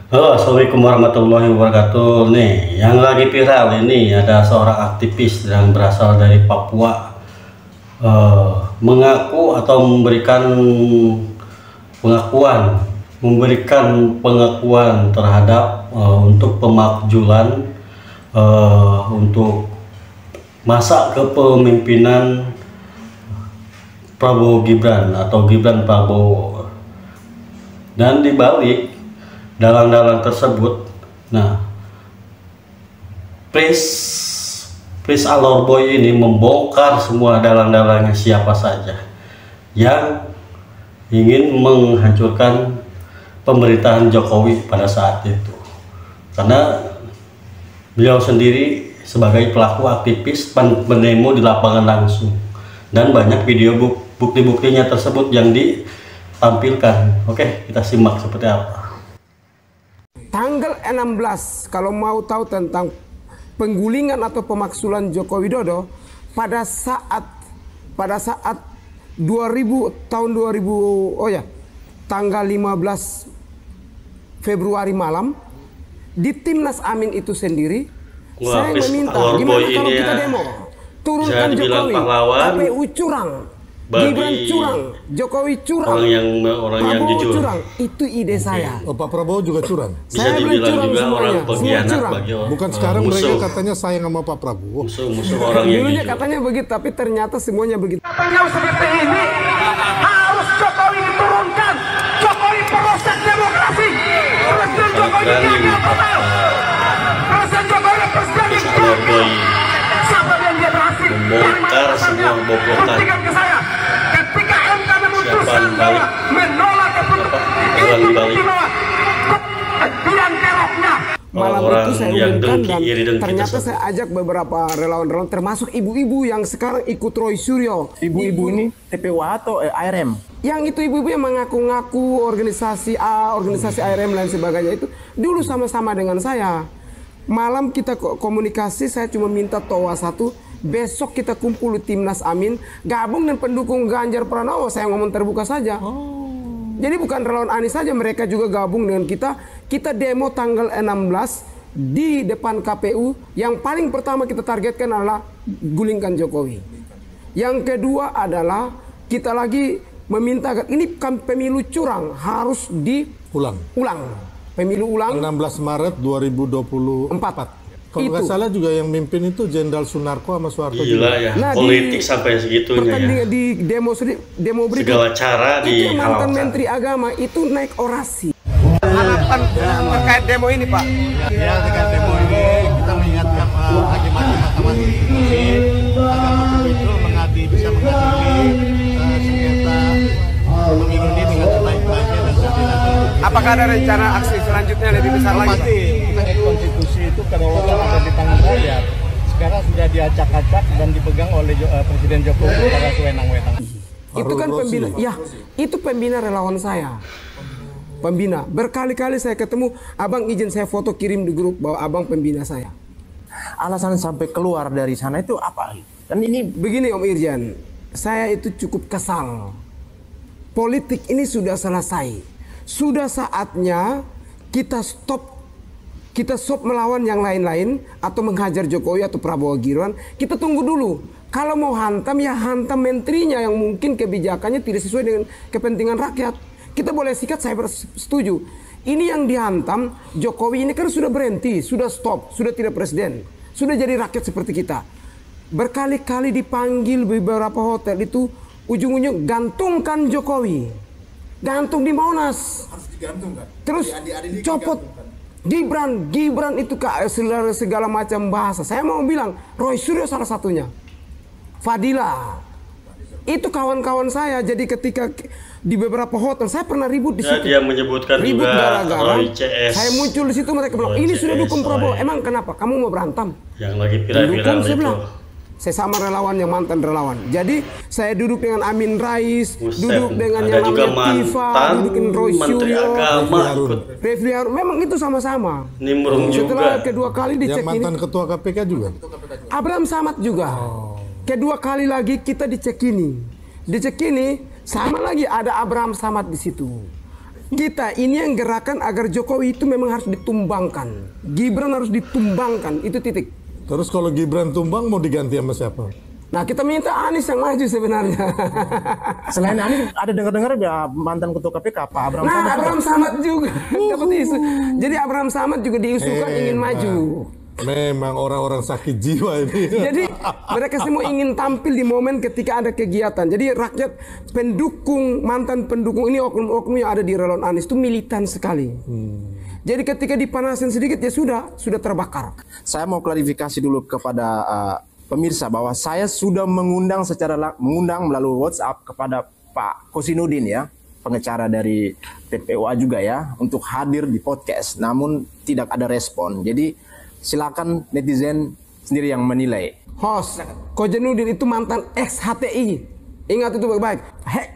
Halo, assalamualaikum warahmatullahi wabarakatuh. Nih, yang lagi viral ini ada seorang aktivis yang berasal dari Papua, mengaku atau memberikan pengakuan terhadap untuk pemakzulan untuk masa kepemimpinan Prabowo Gibran atau Gibran Prabowo. Dan dibalik dalang-dalang tersebut, nah, Pris Alorboy ini membongkar semua dalang-dalangnya siapa saja yang ingin menghancurkan pemerintahan Jokowi pada saat itu, karena beliau sendiri sebagai pelaku aktivis pendemo di lapangan langsung, dan banyak video bukti-buktinya tersebut yang ditampilkan. Oke, kita simak seperti apa. Tanggal 16, kalau mau tahu tentang penggulingan atau pemakzulan Joko Widodo pada saat 2000 tanggal 15 Februari malam di Timnas Amin itu sendiri. Saya meminta gimana kalau kita demo turunkan Jokowi, KPU curang, Gibran curang, Jokowi curang, orang yang jujur. Curang. Itu ide saya. Oh, Pak Prabowo juga curang. Bisa dibilang juga orang pengkhianat bagi orang. Bukan sekarang mereka katanya sayang sama Pak Prabowo. Musuh orang yang dulunya jujur. Katanya begitu, tapi ternyata semuanya begitu. Katanya seperti ini harus Jokowi diturunkan. Jokowi proses demokrasi. Presiden Jokowi gagal total. Presiden Jokowi presiden Alorboy siapa yang dia berhasil? membongkar semua bobotan. Buktikan ke saya. Ketika MK memutuskan Siapa bahwa menolak keputusan itu di bawah biang keroknya. Malam itu saya umumkan dan ternyata kita saya ajak beberapa relawan-relawan termasuk ibu-ibu yang sekarang ikut Roy Suryo. Ibu-ibu ini TPWA atau ARM? Yang itu ibu-ibu yang mengaku-ngaku organisasi A, organisasi ARM dan sebagainya itu dulu sama-sama dengan saya. Malam kita komunikasi, saya cuma minta toa satu, besok kita kumpul di Timnas Amin, gabung dengan pendukung Ganjar Pranowo. Saya ngomong terbuka saja. Jadi bukan relawan Anies saja, mereka juga gabung dengan kita. Kita demo tanggal 16 di depan KPU. Yang paling pertama kita targetkan adalah gulingkan Jokowi. Yang kedua adalah kita lagi meminta ini kan pemilu curang, harus diulang. Pemilu ulang 16 Maret 2024. Kalau nggak salah juga yang mimpin itu Jenderal Sunarko sama Soeharto. Gila ya, nah, politik sampai segitunya ya. Di demo berikut, segala cara itu mantan dihalalkan. Menteri Agama itu naik orasi. Harapan terkait demo ini, Pak. Ya, dengan demo ini kita mengingatkan bagaimana Mahkamah Konstitusi agar betul-betul bisa mengadili sengketa pemilu ini dengan sebaik-baiknya dan seadil-adilnya. Apakah ada rencana aksi selanjutnya lebih besar lagi, Pak? Pasti konstitusi itu kedaulatan ada di tangan rakyat. Sekarang sudah diacak-acak dan dipegang oleh Presiden Jokowi kepada sewenang-wenang. Itu kan pembina, ya itu pembina relawan saya. Pembina, berkali-kali saya ketemu, abang izin saya foto kirim di grup bahwa abang pembina saya. Alasan sampai keluar dari sana itu apa? Dan ini Begini Om Irjan, saya itu cukup kesal. Politik ini sudah selesai. Sudah saatnya kita stop melawan yang lain-lain atau menghajar Jokowi atau Prabowo Gibran. Kita tunggu dulu. Kalau mau hantam ya hantam menterinya yang mungkin kebijakannya tidak sesuai dengan kepentingan rakyat. Kita boleh sikat, saya setuju. Ini yang dihantam Jokowi ini kan sudah berhenti, sudah stop, sudah tidak presiden, sudah jadi rakyat seperti kita. Berkali-kali dipanggil beberapa hotel itu, ujung-ujung gantungkan Jokowi. Gantung di Monas. Harus digantungkan. Terus copot Gibran itu segala macam bahasa. Saya mau bilang Roy Suryo salah satunya. Fadila. Itu kawan-kawan saya. Jadi ketika di beberapa hotel saya pernah ribut di situ. Dia menyebutkan ribut juga gara-gara Roy CS. saya muncul di situ, mereka bilang ini sudah dukung Prabowo. Emang kenapa? Kamu mau berantem? Yang lagi viral-viral Saya itu. bilang, saya sama relawan yang mantan relawan. Jadi saya duduk dengan Amin Rais, duduk dengan yang namanya Tifa, duduk dengan Roy Menteri Suryo, Agama ikut. Refli Harun. Memang itu sama-sama. Nimbrung Setelah juga. kedua kali dicek Yang mantan ini, ketua KPK juga. Abraham Samad juga. Kedua kali lagi kita dicek ini. Dicek ini sama lagi ada Abraham Samad di situ. Kita ini yang gerakan agar Jokowi itu memang harus ditumbangkan. Gibran harus ditumbangkan, itu titik. Terus kalau Gibran tumbang mau diganti sama siapa? Nah, kita minta Anies yang maju sebenarnya. Selain Anies, ada dengar-dengar ya mantan ketua KPK Pak Abraham Nah, Samad. Abraham Samad juga dapat isu. Jadi Abraham Samad juga diusulkan ingin maju. Memang orang-orang sakit jiwa ini. Jadi mereka semua ingin tampil di momen ketika ada kegiatan. Jadi rakyat pendukung, mantan pendukung ini oknum-oknum yang ada di relawan Anies itu militan sekali. Jadi ketika dipanasin sedikit ya sudah terbakar. Saya mau klarifikasi dulu kepada pemirsa bahwa saya sudah mengundang melalui WhatsApp kepada Pak Kosinudin ya, pengacara dari PPUA juga ya, untuk hadir di podcast. Namun tidak ada respon. Jadi silakan netizen sendiri yang menilai. Host, Kojenudin itu mantan ex-HTI. Ingat itu baik-baik.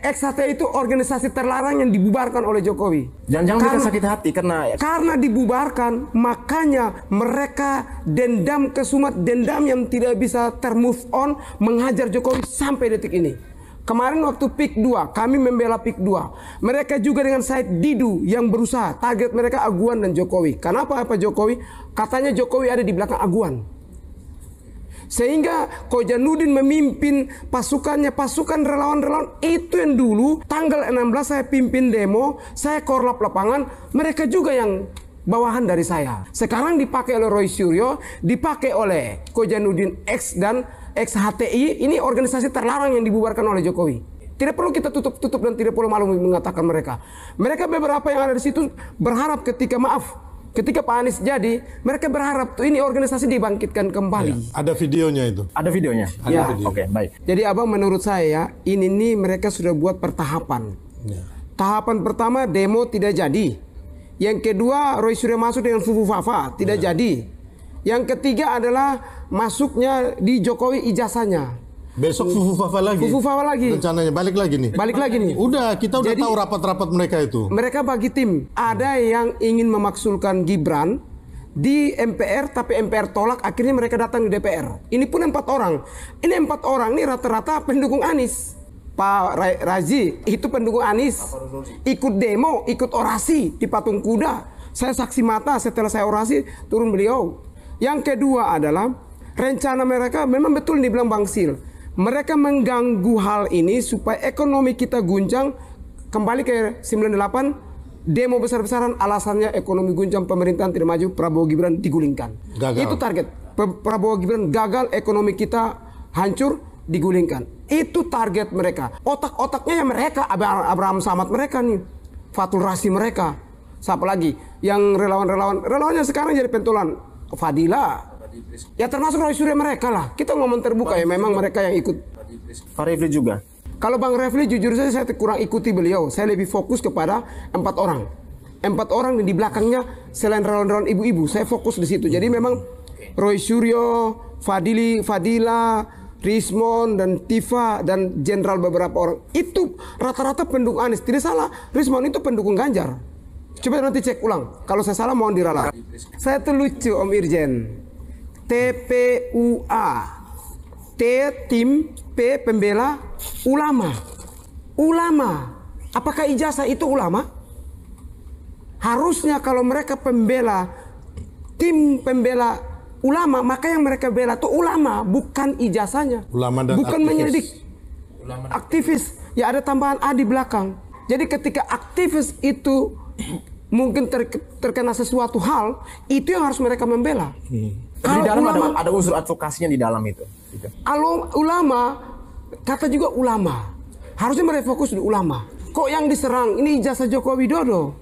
Ex-HTI itu organisasi terlarang yang dibubarkan oleh Jokowi. Jangan mereka sakit hati karena dibubarkan, makanya mereka dendam kesumat, dendam yang tidak bisa termove on, menghajar Jokowi sampai detik ini. Kemarin waktu PIK 2, kami membela PIK 2. Mereka juga dengan Said Didu yang berusaha. Target mereka Aguan dan Jokowi. Kenapa Pak Jokowi? Katanya Jokowi ada di belakang Aguan. Sehingga Kojanudin memimpin pasukannya, pasukan relawan-relawan itu yang dulu tanggal 16 saya pimpin demo, saya korlap lapangan, mereka juga yang bawahan dari saya. Sekarang dipakai oleh Roy Suryo, dipakai oleh Kojanudin X dan ex-HTI, ini organisasi terlarang yang dibubarkan oleh Jokowi. Tidak perlu kita tutup-tutup dan tidak perlu malu mengatakan mereka. Mereka beberapa yang ada di situ berharap ketika Pak Anies jadi, mereka berharap tuh ini organisasi dibangkitkan kembali. Ya, ada videonya itu. Ada videonya? Ya. Oke, baik. Jadi abang menurut saya, ini nih mereka sudah buat pertahapan. Ya. Tahapan pertama demo tidak jadi. Yang kedua Roy Suryo masuk dengan Fufu Fafa, tidak jadi. Yang ketiga adalah masuknya di Jokowi ijazahnya. Besok Fufu Fafa lagi. Fufu Fafa lagi. Rencananya balik lagi nih. Balik lagi nih. Udah, kita udah Jadi, tahu rapat-rapat mereka itu. Mereka bagi tim. Ada yang ingin memaksulkan Gibran di MPR, tapi MPR tolak. Akhirnya mereka datang di DPR. Ini pun 4 orang. Ini 4 orang ini rata-rata pendukung Anies. Pak Razi itu pendukung Anies. Ikut demo, ikut orasi di Patung Kuda. Saya saksi mata setelah saya orasi turun beliau. Yang kedua adalah rencana mereka memang betul dibilang Bang Sil. Mereka mengganggu hal ini supaya ekonomi kita guncang, kembali ke 98, demo besar-besaran, alasannya ekonomi guncang, pemerintahan tidak maju, Prabowo Gibran digulingkan. Gagal. Itu target. Prabowo Gibran gagal, ekonomi kita hancur, digulingkan. Itu target mereka. Otak-otaknya ya mereka, Abraham Samad mereka nih, Fatul Rasi mereka. Siapa lagi? Yang relawannya sekarang jadi pentolan. Fadila. Ya termasuk Roy Suryo mereka lah. Kita ngomong terbuka ya, memang mereka yang ikut. Pak Refli juga. Kalau Bang Refli jujur saja saya kurang ikuti beliau. Saya lebih fokus kepada 4 orang. 4 orang di belakangnya selain relawan-relawan ibu-ibu. Saya fokus di situ. Jadi memang Roy Suryo, Fadila, Rismon dan Tifa dan jenderal beberapa orang. Itu rata-rata pendukung Anies. Tidak salah, Rismon itu pendukung Ganjar. Coba nanti cek ulang. Kalau saya salah mohon diralat. Saya tuh lucu Om Irjen. TPUA, T tim, P pembela ulama. Apakah ijazah itu ulama? Harusnya kalau mereka pembela tim pembela ulama, maka yang mereka bela itu ulama, bukan ijazahnya. Ulama dan bukan aktivis. menyelidik. Aktivis, ya ada tambahan A di belakang. Jadi ketika aktivis itu mungkin terkena sesuatu hal, itu yang harus mereka membela. Di dalam ada unsur advokasinya di dalam itu. Ulama, kata juga ulama. Harusnya mereka fokus di ulama. Kok yang diserang ini ijazah Joko Widodo?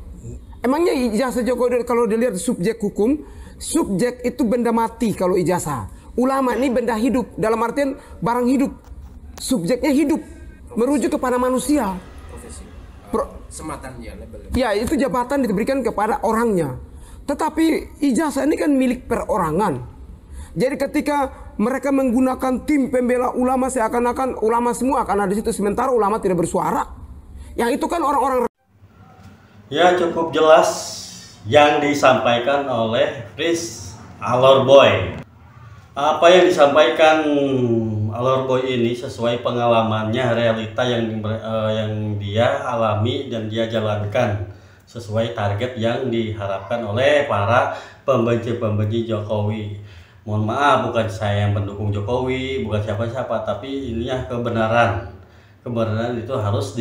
Emangnya ijazah Joko Widodo kalau dilihat subjek hukum, subjek itu benda mati kalau ijazah. Ulama ini benda hidup, dalam artian barang hidup. Subjeknya hidup, merujuk kepada manusia. Sematan ya label. Ya, itu jabatan diberikan kepada orangnya. Tetapi ijazah ini kan milik perorangan. Jadi ketika mereka menggunakan tim pembela ulama, seakan-akan ulama semua akan ada di situ, sementara ulama tidak bersuara. Yang itu kan orang-orang. Ya, cukup jelas yang disampaikan oleh Riz Alorboy. Apa yang disampaikan Alorboy ini sesuai pengalamannya, realita yang dia alami dan dia jalankan sesuai target yang diharapkan oleh para pembenci Jokowi. Mohon maaf, bukan saya yang pendukung Jokowi, bukan siapa-siapa, tapi ini ya kebenaran. Kebenaran itu harus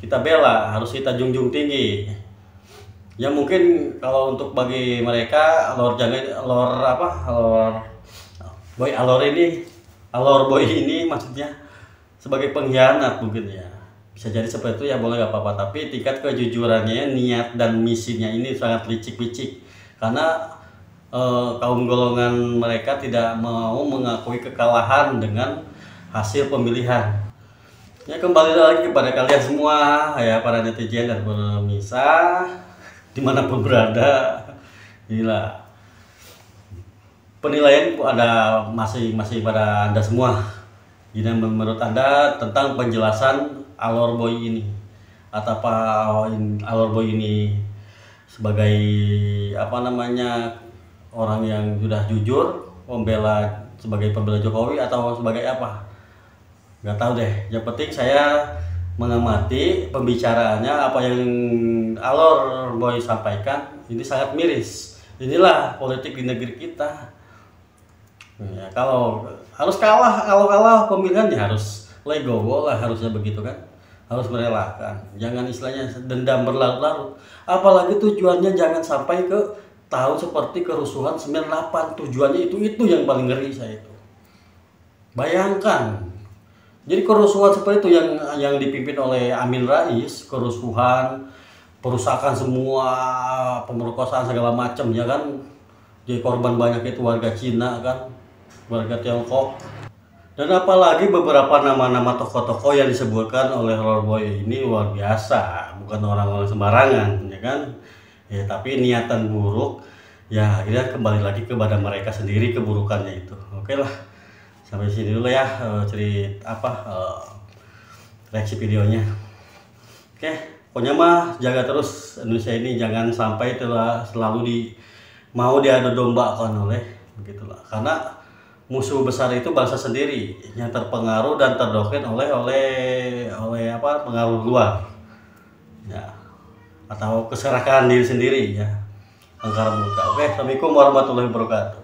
kita bela, harus kita junjung tinggi. Ya mungkin kalau untuk bagi mereka alor boy ini maksudnya sebagai pengkhianat mungkin ya. Bisa jadi seperti itu ya, boleh gak apa-apa, tapi tingkat kejujurannya, niat dan misinya ini sangat licik-licik karena kaum golongan mereka tidak mau mengakui kekalahan dengan hasil pemilihan. Ya kembali lagi kepada kalian semua ya, para netizen dan pemirsa dimanapun berada, inilah penilaian ada masing-masing pada Anda semua. Ini menurut Anda tentang penjelasan alor boy ini, atau apa alor boy ini sebagai orang yang sudah jujur membela sebagai pembela Jokowi atau sebagai apa? Nggak tahu deh. Yang penting saya mengamati pembicaraannya, apa yang alor boy sampaikan ini sangat miris. Inilah politik di negeri kita. Ya, kalau kalah pemilihan ya harus legowo lah, harusnya begitu kan, harus merelakan, jangan istilahnya dendam berlarut-larut, apalagi tujuannya jangan sampai ke tahun seperti kerusuhan 98, tujuannya itu yang paling ngeri saya itu. Bayangkan, jadi kerusuhan seperti itu yang dipimpin oleh Amin Rais, kerusuhan, perusakan semua, pemerkosaan segala macam ya kan, jadi korban banyak itu warga Cina kan, warga Tiongkok, dan apalagi beberapa nama-nama tokoh-tokoh yang disebutkan oleh alor boy ini luar biasa, bukan orang-orang sembarangan ya kan ya, tapi niatan buruk ya, akhirnya kembali lagi kepada mereka sendiri keburukannya itu. Oke lah, sampai sini dulu ya reaksi videonya. Oke, pokoknya mah jaga terus Indonesia ini, jangan sampai selalu mau diadu dombakan oleh begitulah, karena musuh besar itu bangsa sendiri yang terpengaruh dan terdoktrin oleh pengaruh luar ya, atau keserakahan diri sendiri ya, angkara murka. Oke, assalamualaikum warahmatullahi wabarakatuh.